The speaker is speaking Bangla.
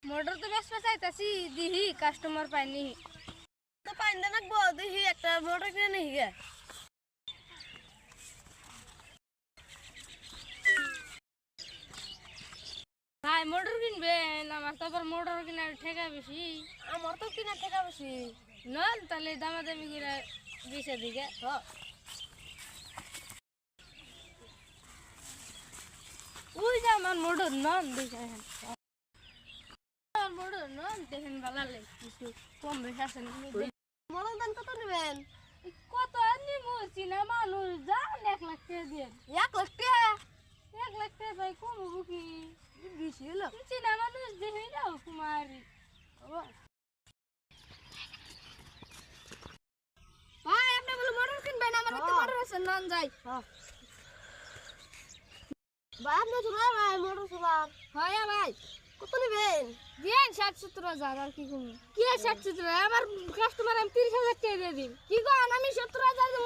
মোটর তো বেশ চাইতাছি দিহি কাস্টমার পাইনি তো পাইন না নাকবো দেখি একটা মোটর কিনে নেই গে ভাই মোটর কিনবেন আমার তো আবার মোটর কেনার ঠেকা বেশি আমার তো কিনা টাকা বেশি নল তাহলে দামাদামি করে দিছে দিকে ওই যে আমার মোটর নন দেখেন মোটর নন দেখেন ভালো লাগে কিছু কম বেশি আছে মোটর দাম কত নেবেন কত নিমু চিনা মানুষ যান 1 লাখ টাকা দিয়ে 1 লাখ টাকা 1 লাখ টাকা ভাই কম হবো কি বেশি হলো চিনা মানুষ দেখে যাও কুমারী ভাই আপনি বলে মোটর কিনবেন আমার তো মোটর আছে নন যাই ভাই আপনি চলা ভাই মোটর চলা হয় ভাই কত নেবেন দিন 60-70 হাজার আর কি কম কি 60-70 আমার কাস্টমার আমি 30,000 টাকা দিয়ে দিন কি কন আমি 70,000